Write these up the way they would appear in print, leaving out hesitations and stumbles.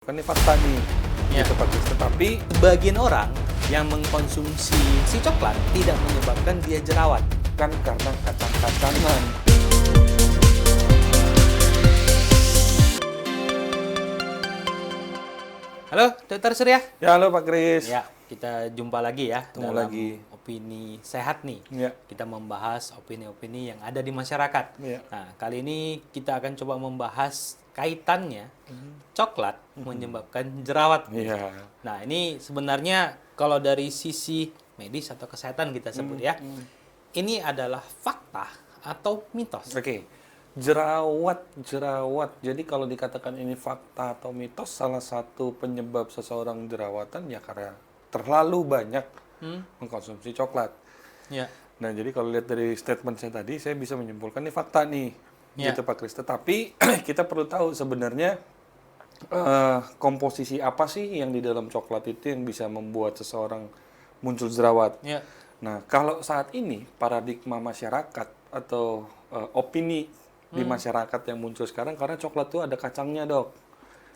Kan ini fakta nih, Ya. gitu Pak Kris. Tetapi Sebagian orang yang mengkonsumsi si coklat tidak menyebabkan dia jerawat. kan karena kacang-kacangan. Halo, Dokter Surya. Ya, halo Pak Kris. Ya, kita jumpa lagi ya Ketemu dalam lagi. opini sehat nih. Ya. Kita membahas opini-opini yang ada di masyarakat. Ya. Nah, kali ini kita akan coba membahas kaitannya coklat menyebabkan jerawat. Iya. Nah, ini sebenarnya kalau dari sisi medis atau kesehatan kita sebut ya, ini adalah fakta atau mitos. Oke. Jerawat. Jadi kalau dikatakan ini fakta atau mitos, salah satu penyebab seseorang jerawatan ya karena terlalu banyak mengkonsumsi coklat. Ya, Nah, jadi kalau lihat dari statement saya tadi, saya bisa menyimpulkan ini fakta nih, Ya. gitu Pak Kris. Tetapi kita perlu tahu sebenarnya komposisi apa sih yang di dalam coklat itu yang bisa membuat seseorang muncul jerawat. ya, Nah, kalau saat ini paradigma masyarakat atau opini di masyarakat yang muncul sekarang karena coklat itu ada kacangnya, Dok.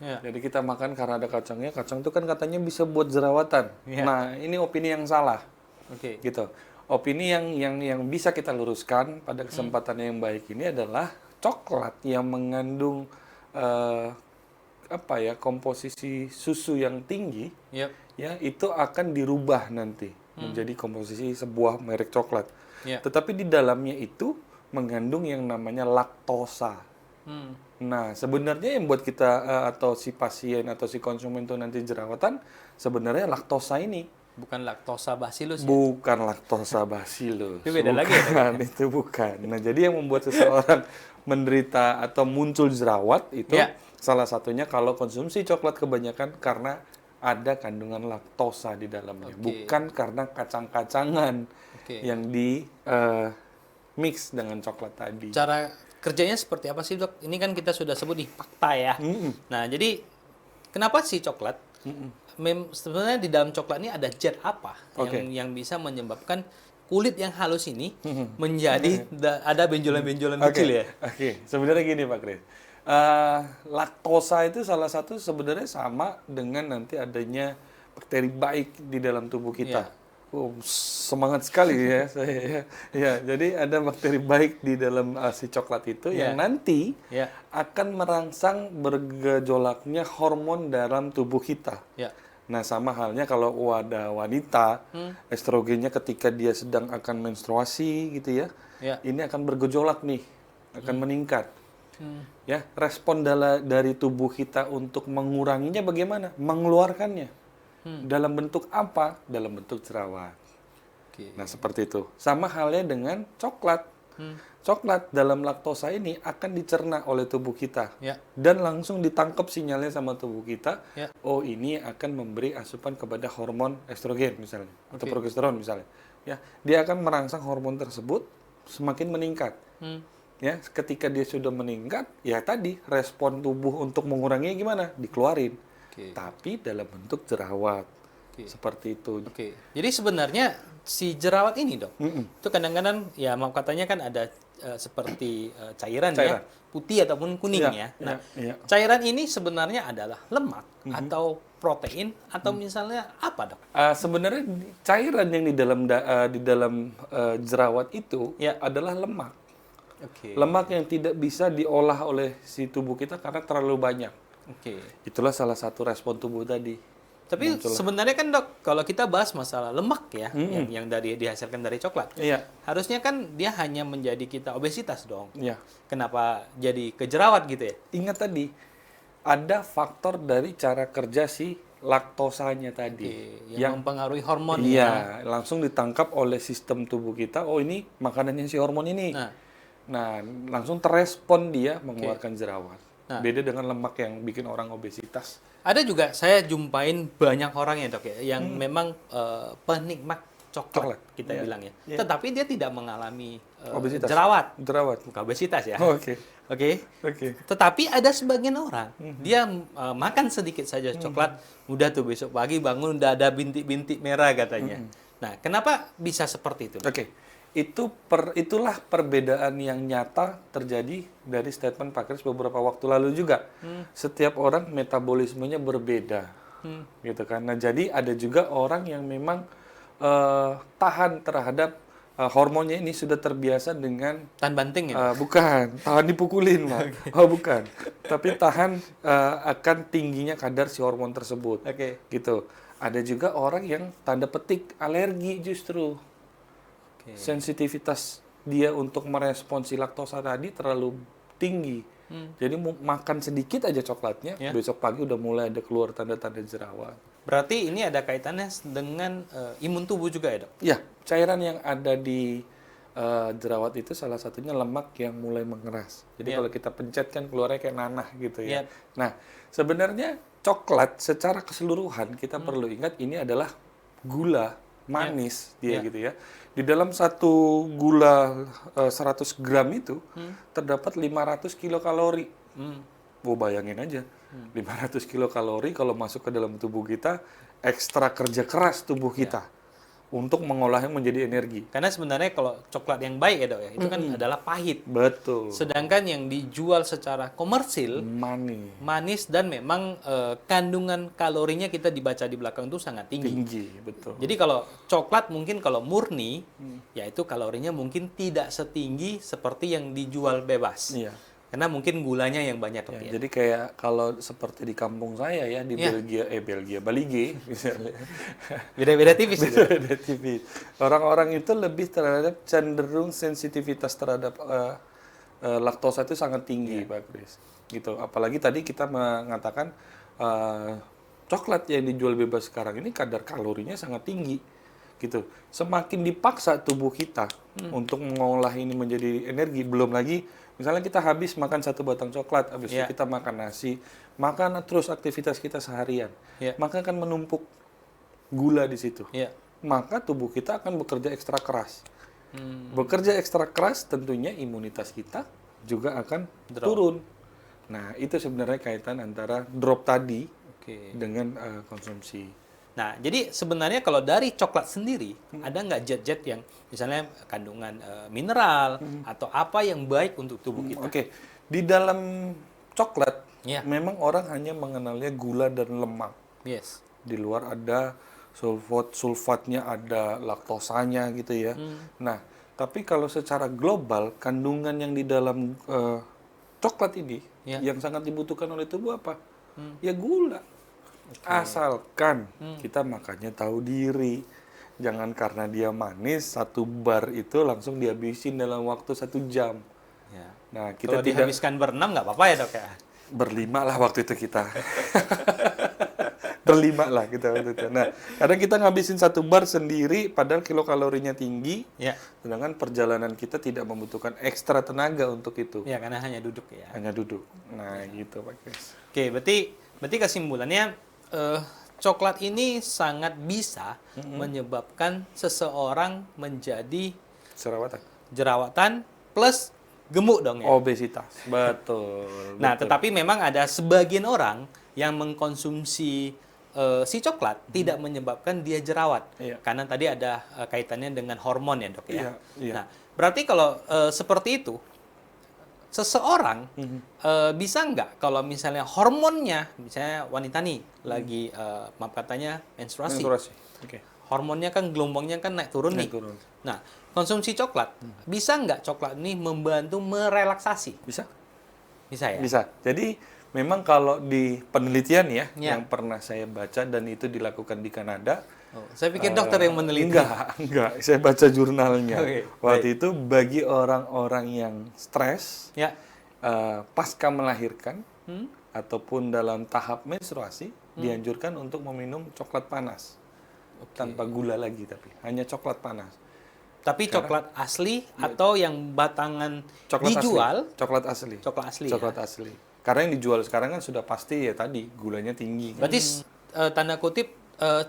ya. Jadi kita makan karena ada kacangnya, kacang itu kan katanya bisa buat jerawatan. Iya. Nah, ini opini yang salah. Oke. Gitu. Opini yang bisa kita luruskan pada kesempatan yang baik ini adalah coklat yang mengandung komposisi susu yang tinggi, Yap. ya itu akan dirubah nanti menjadi komposisi sebuah merek coklat. Ya. Tetapi di dalamnya itu mengandung yang namanya laktosa. Hmm. Nah, sebenarnya yang buat kita atau si pasien atau si konsumen itu nanti jerawatan sebenarnya laktosa ini. Bukan laktosa bacillus ya? Bukan laktosa bacillus. Itu beda lagi ya, Dok? Bukan, itu bukan. Nah, jadi yang membuat seseorang menderita atau muncul jerawat itu Ya. salah satunya kalau konsumsi coklat kebanyakan karena ada kandungan laktosa di dalamnya, Oke. bukan karena kacang-kacangan Oke. yang di mix dengan coklat tadi. Cara kerjanya seperti apa sih, Dok? Ini kan kita sudah sebut di fakta ya. Nah, jadi kenapa sih coklat? Sebenarnya di dalam coklat ini ada zat apa Oke. yang bisa menyebabkan kulit yang halus ini menjadi ada benjolan-benjolan kecil ya? Oke, sebenarnya gini Pak Kris. Laktosa itu salah satu sebenarnya sama dengan nanti adanya bakteri baik di dalam tubuh kita. Iya. Semangat sekali ya saya ya. Ya, jadi ada bakteri baik di dalam si coklat itu yang Iya. nanti Ya. akan merangsang bergejolaknya hormon dalam tubuh kita. Ya. Nah, sama halnya kalau ada wanita, estrogennya ketika dia sedang akan menstruasi gitu ya, Ya. ini akan bergejolak nih, akan meningkat. Ya, respon dari tubuh kita untuk menguranginya bagaimana? Mengeluarkannya. Dalam bentuk apa? Dalam bentuk jerawat. Oke. Nah, seperti itu. Sama halnya dengan coklat. Coklat dalam laktosa ini akan dicerna oleh tubuh kita. Ya. Dan langsung ditangkap sinyalnya sama tubuh kita. Ya. Oh, ini akan memberi asupan kepada hormon estrogen misalnya. Atau Oke. progesteron misalnya. Ya, dia akan merangsang hormon tersebut semakin meningkat. Ya, ketika dia sudah meningkat, ya tadi respon tubuh untuk menguranginya gimana? Dikeluarin. Oke. Tapi dalam bentuk jerawat. Oke. Seperti itu. Oke, jadi sebenarnya si jerawat ini, Dok, itu kadang-kadang ya maaf katanya kan ada seperti cairan ya, Cairan. putih ataupun kuning Iya, ya. Nah, iya. cairan ini sebenarnya adalah lemak atau protein atau misalnya apa, Dok? Sebenarnya cairan yang di dalam jerawat itu Ya. adalah lemak. Oke. Lemak yang tidak bisa diolah oleh si tubuh kita karena terlalu banyak. Oke. Itulah salah satu respon tubuh tadi. Tapi Muncullah. sebenarnya kan, Dok, kalau kita bahas masalah lemak ya, yang dihasilkan dari coklat, Iya, harusnya kan dia hanya menjadi kita obesitas dong. iya. Kenapa jadi kejerawat gitu ya? Ingat tadi ada faktor dari cara kerja si laktosanya tadi. Oke, yang mempengaruhi hormon ya. Iya, langsung ditangkap oleh sistem tubuh kita. Oh, ini makanannya si hormon ini. Nah, Nah, langsung terespon dia mengeluarkan jerawat. Nah. Beda dengan lemak yang bikin orang obesitas. ada juga saya jumpain banyak orang ya, Dok ya, yang memang penikmat coklat kita Iya. bilang ya. Iya. Tetapi dia tidak mengalami Obesitas. jerawat, Jerawat. bukan obesitas ya. Oh, Oke. Oke. Oke. Tetapi ada sebagian orang, dia makan sedikit saja coklat, udah tuh besok pagi bangun udah ada bintik-bintik merah katanya. Nah, kenapa bisa seperti itu? Oke. itulah perbedaan yang nyata terjadi dari statement Pak Kris beberapa waktu lalu juga. Setiap orang metabolismenya berbeda, gitu kan. Nah, jadi ada juga orang yang memang tahan terhadap hormonnya ini sudah terbiasa dengan Tahan banting ya? bukan, tahan dipukulin, Pak. Oh, bukan. Tapi tahan akan tingginya kadar si hormon tersebut. Oke. Gitu. Ada juga orang yang tanda petik alergi justru. Sensitivitas dia untuk merespon si laktosa tadi terlalu tinggi. Jadi makan sedikit aja coklatnya, besok pagi udah mulai ada keluar tanda-tanda jerawat. Berarti ini ada kaitannya dengan imun tubuh juga ya, Dok? Ya, cairan yang ada di jerawat itu salah satunya lemak yang mulai mengeras. Jadi kalau kita pencet kan keluarnya kayak nanah gitu ya. Nah, sebenarnya coklat secara keseluruhan kita perlu ingat ini adalah gula manis dia gitu ya. Di dalam satu gula 100 gram itu terdapat 500 kilokalori. Oh, bayangin aja. 500 kilokalori kalau masuk ke dalam tubuh kita, ekstra kerja keras tubuh kita untuk mengolahnya menjadi energi. Karena sebenarnya kalau coklat yang baik ya, Dok ya, itu kan adalah pahit. Betul. Sedangkan yang dijual secara komersil manis dan memang kandungan kalorinya kita dibaca di belakang itu sangat tinggi. Tinggi, betul. Jadi kalau coklat mungkin kalau murni, yaitu kalorinya mungkin tidak setinggi seperti yang dijual bebas. Iya. Karena mungkin gulanya yang banyak. Ya. Jadi kayak kalau seperti di kampung saya ya di Balige misalnya. Beda-beda tipis. Beda tipis. Orang-orang itu lebih terhadap cenderung sensitivitas terhadap laktosa itu sangat tinggi, Pak Kris. Gitu. Apalagi tadi kita mengatakan coklat yang dijual bebas sekarang ini kadar kalorinya sangat tinggi. Gitu. Semakin dipaksa tubuh kita untuk mengolah ini menjadi energi, belum lagi misalnya kita habis makan satu batang coklat, habis itu kita makan nasi, makan terus aktivitas kita seharian, maka akan menumpuk gula di situ. Maka tubuh kita akan bekerja ekstra keras. Bekerja ekstra keras tentunya imunitas kita juga akan turun. Nah, itu sebenarnya kaitan antara drop tadi dengan konsumsi. Nah, jadi sebenarnya kalau dari coklat sendiri, ada nggak zat-zat yang misalnya kandungan mineral atau apa yang baik untuk tubuh kita? Di dalam coklat, memang orang hanya mengenalnya gula dan lemak. Di luar ada sulfatnya, ada laktosanya gitu ya. Nah, tapi kalau secara global, kandungan yang di dalam coklat ini, yang sangat dibutuhkan oleh tubuh apa? Ya gula. Asalkan kita makannya tahu diri. Jangan karena dia manis, satu bar itu langsung dihabisin dalam waktu 1 jam. Nah, kita kalau dihabiskan berenam nggak apa-apa ya, Dok ya? Berlima lah waktu itu kita. Berlima lah kita waktu itu. Nah, kadang kita ngabisin 1 bar sendiri, padahal kilokalorinya tinggi. Sedangkan perjalanan kita tidak membutuhkan ekstra tenaga untuk itu. Ya, karena hanya duduk ya. Hanya duduk. Nah, gitu Pak Kris. Berarti kesimpulannya coklat ini sangat bisa menyebabkan seseorang menjadi jerawatan plus gemuk dong ya. Obesitas. Betul. Nah, tetapi memang ada sebagian orang yang mengkonsumsi si coklat tidak menyebabkan dia jerawat. Karena tadi ada kaitannya dengan hormon ya, Dok ya. Nah, berarti kalau seperti itu seseorang bisa nggak kalau misalnya hormonnya, misalnya wanita nih lagi maaf katanya menstruasi. Hormonnya kan gelombangnya kan naik turun nih. Nah, konsumsi coklat bisa nggak coklat ini membantu merelaksasi? Bisa ya. Bisa. Jadi memang kalau di penelitian yang pernah saya baca dan itu dilakukan di Kanada. Saya pikir dokter yang meneliti. Enggak. Saya baca jurnalnya. Waktu itu bagi orang-orang yang stres, pasca melahirkan, ataupun dalam tahap menstruasi, dianjurkan untuk meminum coklat panas. Tanpa gula lagi tapi, hanya coklat panas. Tapi coklat asli atau yang batangan dijual? Coklat asli. Coklat asli. Karena yang dijual sekarang kan sudah pasti ya tadi, gulanya tinggi. Berarti tanda kutip,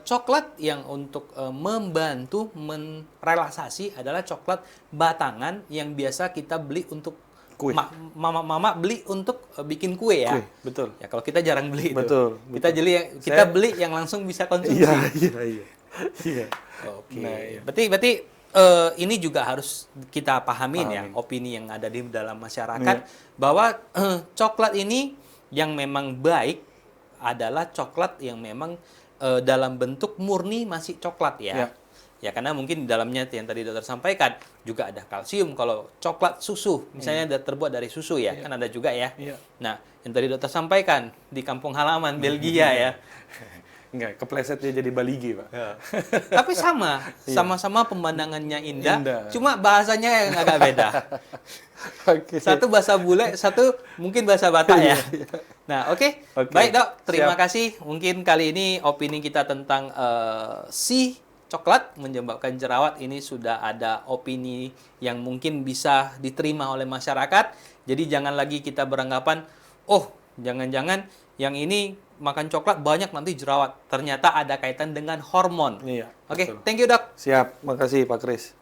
coklat yang untuk membantu merelaksasi adalah coklat batangan yang biasa kita beli untuk kue. Mama beli untuk bikin kue ya. Betul. Ya kalau kita jarang beli betul, itu. Kita beli yang langsung bisa konsumsi. Iya. Oke. Nah, berarti ini juga harus kita pahamin ya, opini yang ada di dalam masyarakat, bahwa coklat ini yang memang baik adalah coklat yang memang dalam bentuk murni masih coklat ya. Ya, karena mungkin di dalamnya yang tadi dokter sampaikan juga ada kalsium. Kalau coklat susu, misalnya terbuat dari susu ya, kan ada juga ya. Nah, yang tadi dokter sampaikan di kampung halaman Belgia ya. Enggak, kepleset dia jadi baligi, Pak. Tapi sama-sama pemandangannya indah, cuma bahasanya yang agak beda. Satu bahasa bule, satu mungkin bahasa Batak ya. Nah, oke. Baik, Dok. Terima kasih. Mungkin kali ini opini kita tentang si coklat menyebabkan jerawat ini sudah ada opini yang mungkin bisa diterima oleh masyarakat. Jadi jangan lagi kita beranggapan, oh, jangan-jangan yang ini makan coklat banyak nanti jerawat. Ternyata ada kaitan dengan hormon. Iya. Oke, thank you, Dok. Siap. Makasih, Pak Kris.